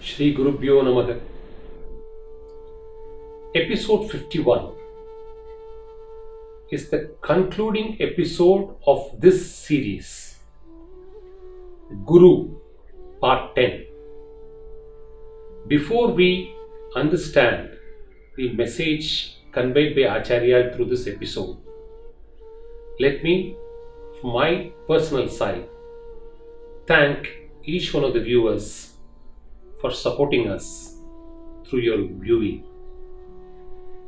Shri Gurubhyo Namaha. Episode 51 is the concluding episode of this series, Guru Part 10. Before we understand the message conveyed by Acharyal through this episode, let me, from my personal side, thank each one of the viewers for supporting us through your viewing.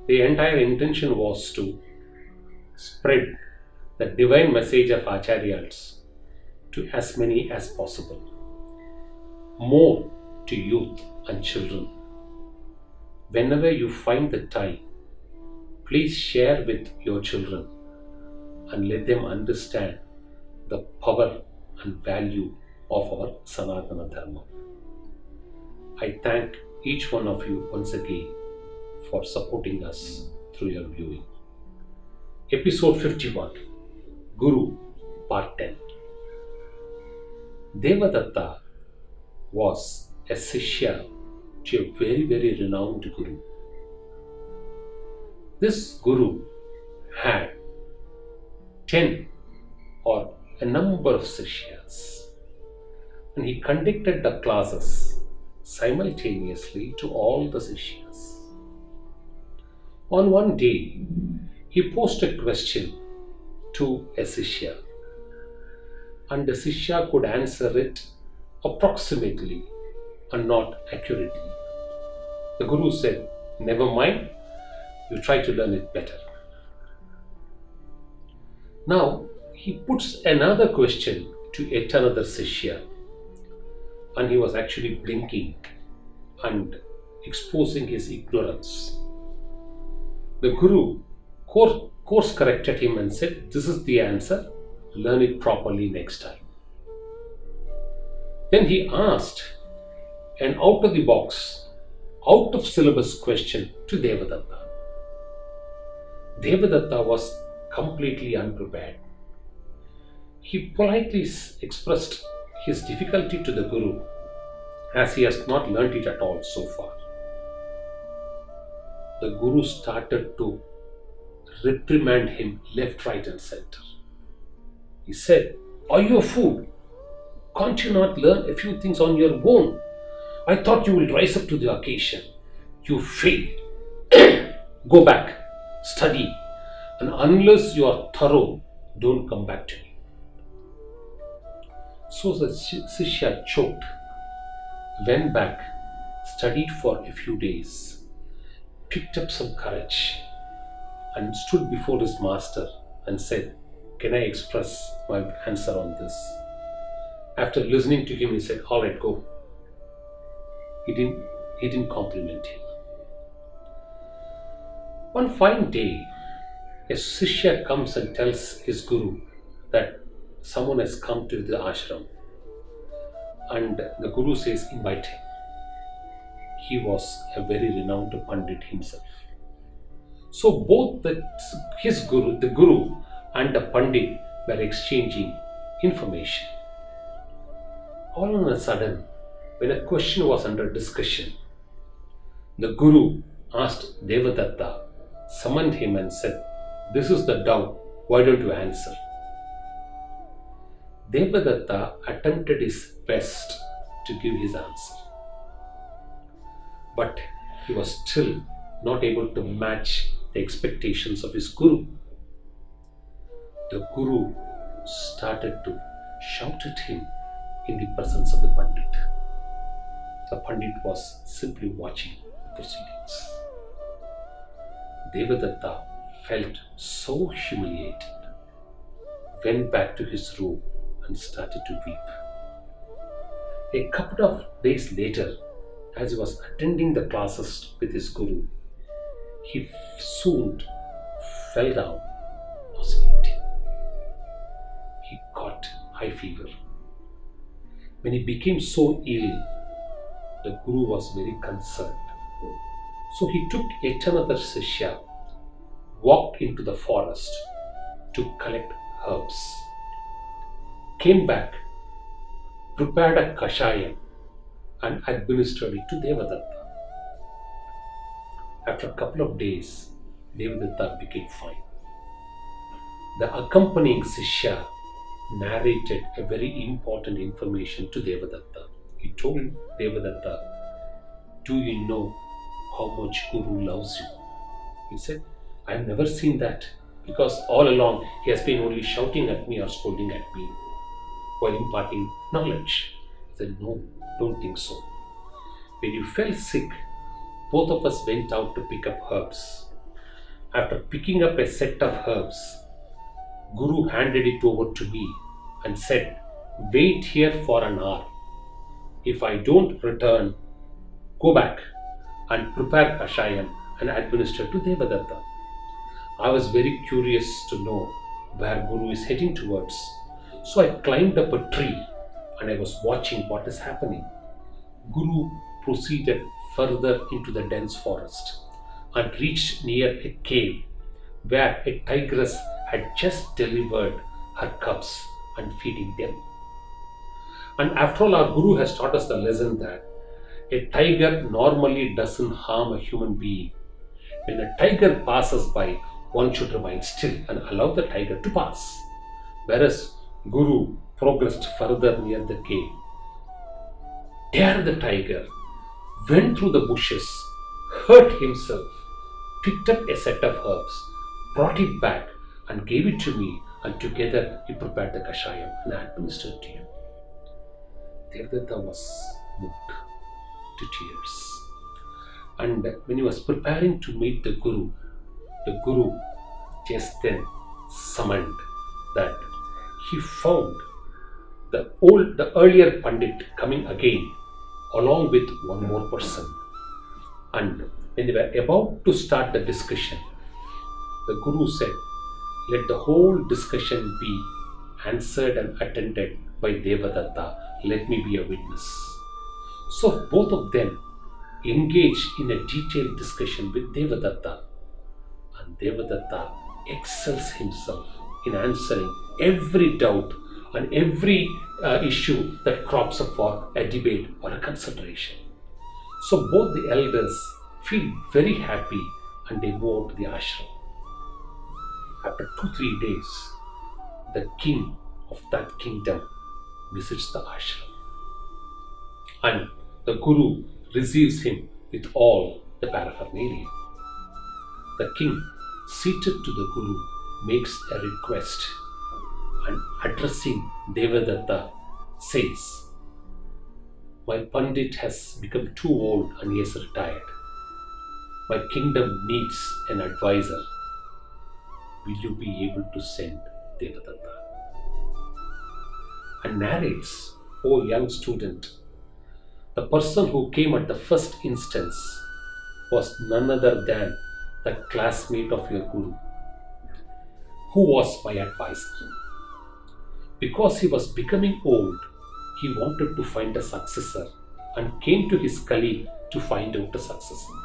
The entire intention was to spread the divine message of Acharyals to as many as possible, more to youth and children. Whenever you find the time, please share with your children and let them understand the power and value of our Sanatana Dharma. I thank each one of you once again for supporting us through your viewing. Episode 51, Guru, Part 10. Devadatta was a Sishya to a very renowned Guru. This Guru had 10 or a number of Sishyas, and he conducted the classes simultaneously to all the Sishyas. On one day, he posed a question to a Sishya, and the Sishya could answer it approximately and not accurately. The Guru said, "Never mind, you try to learn it better." Now, he puts another question to yet another Sishya, and he was actually blinking and exposing his ignorance. The Guru course corrected him and said, "This is the answer, learn it properly next time." Then he asked an out of the box, out of syllabus question to Devadatta. Devadatta was completely unprepared. He politely expressed his difficulty to the Guru, as he has not learnt it at all so far. The Guru started to reprimand him left, right and center. He said, "Are you a fool? Can't you not learn a few things on your own? I thought you will rise up to the occasion. You failed. Go back, study, and unless you are thorough, don't come back to me." So the Sishya choked, went back, studied for a few days, picked up some courage, and stood before his master and said, "Can I express my answer on this?" After listening to him, he said, "All right, go." He didn't compliment him. One fine day, a Sishya comes and tells his Guru that someone has come to the ashram, and the Guru says, "Invite him." He was a very renowned Pandit himself. So both the Guru and the Pandit were exchanging information. All on a sudden, when a question was under discussion, the Guru asked Devadatta, summoned him and said, "This is the doubt, why don't you answer?" Devadatta attempted his best to give his answer, but he was still not able to match the expectations of his Guru. The Guru started to shout at him in the presence of the Pandit. The Pandit was simply watching the proceedings. Devadatta felt so humiliated, went back to his room and started to weep. A couple of days later, as he was attending the classes with his Guru, he soon fell down, nauseating. He got high fever. When he became so ill, the Guru was very concerned. So he took yet another Sishya, walked into the forest to collect herbs, came back, prepared a kashayam and administered it to Devadatta. After a couple of days, Devadatta became fine. The accompanying Sishya narrated a very important information to Devadatta. He told Devadatta, "Do you know how much Guru loves you?" He said, "I have never seen that, because all along he has been only shouting at me or scolding at me while imparting knowledge." He said, "No, don't think so. When you fell sick, both of us went out to pick up herbs. After picking up a set of herbs, Guru handed it over to me and said, 'Wait here for an hour. If I don't return, go back and prepare kashayam and administer to Devadatta.' I was very curious to know where Guru is heading towards. So I climbed up a tree and I was watching what is happening. Guru proceeded further into the dense forest and reached near a cave where a tigress had just delivered her cubs and feeding them. And after all, our Guru has taught us the lesson that a tiger normally doesn't harm a human being. When a tiger passes by, one should remain still and allow the tiger to pass. Whereas Guru progressed further near the cave. There the tiger went through the bushes, hurt himself, picked up a set of herbs, brought it back and gave it to me, and together we prepared the kashayam and administered to him." Devadatta was moved to tears. And when he was preparing to meet the Guru just then summoned that he found the earlier Pandit coming again along with one more person. And when they were about to start the discussion, the Guru said, "Let the whole discussion be answered and attended by Devadatta. Let me be a witness." So both of them engaged in a detailed discussion with Devadatta. And Devadatta excels himself in answering every doubt and every issue that crops up for a debate or a consideration. So both the elders feel very happy and they go out to the ashram. After 2-3 days, the king of that kingdom visits the ashram. And the Guru receives him with all the paraphernalia. The king, seated to the Guru, makes a request and addressing Devadatta says, "My Pandit has become too old and he has retired. My kingdom needs an advisor. Will you be able to send Devadatta?" And narrates, "O young student, the person who came at the first instance was none other than the classmate of your Guru, who was my advisor. Because he was becoming old, he wanted to find a successor and came to his colleague to find out a successor.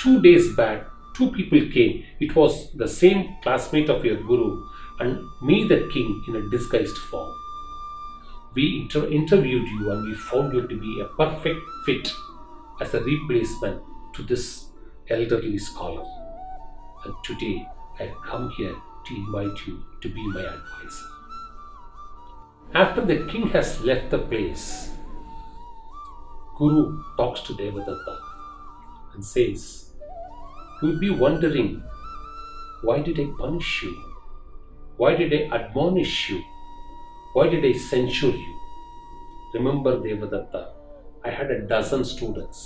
2 days back, 2 people came. It was the same classmate of your Guru and me, the king, in a disguised form. We interviewed you and we found you to be a perfect fit as a replacement to this elderly scholar. And today I have come here to invite you to be my advisor." After the king has left the place, Guru talks to Devadatta and says, "You would be wondering, why did I punish you? Why did I admonish you? Why did I censure you? Remember, Devadatta, I had a dozen students.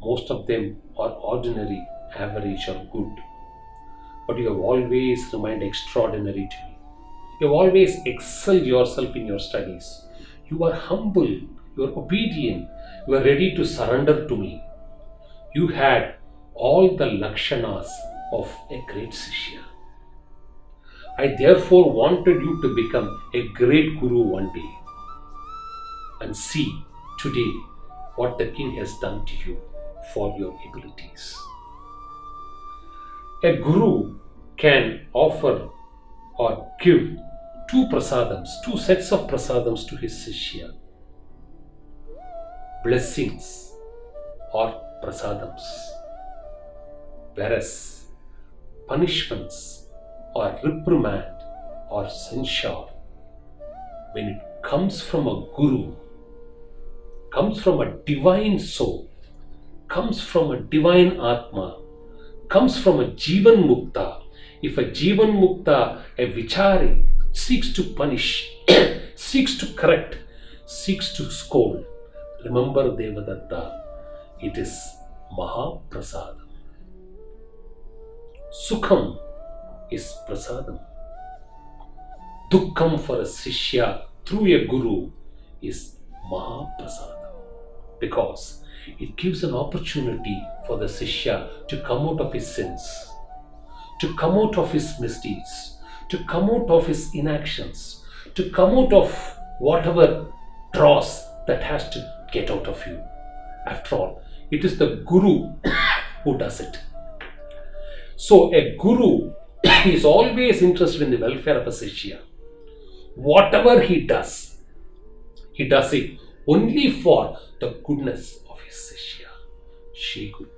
Most of them are ordinary, average or good. But you have always remained extraordinary to me. You have always excelled yourself in your studies. You are humble, you are obedient, you are ready to surrender to me. You had all the lakshanas of a great Sishya. I therefore wanted you to become a great Guru one day. And see today what the king has done to you for your abilities." A Guru can offer or give 2 prasadams, 2 sets of prasadams to his Sishya. blessings or prasadams, whereas punishments or reprimand or censure, when it comes from a guru, comes from a divine soul, comes from a divine atma, comes from a jivan mukta. If a jivan mukta, a vichari, seeks to punish, seeks to correct, seeks to scold, remember Devadatta, it is Maha Prasadam. Sukham is prasadam. Dukkham for a Sishya through a guru is Maha Prasadam, because it gives an opportunity for the Sishya to come out of his sins, to come out of his misdeeds, to come out of his inactions, to come out of whatever dross that has to get out of you. After all, it is the guru who does it. So a guru is always interested in the welfare of a Sishya. Whatever he does it only for the goodness of his Sishya. Shri Guru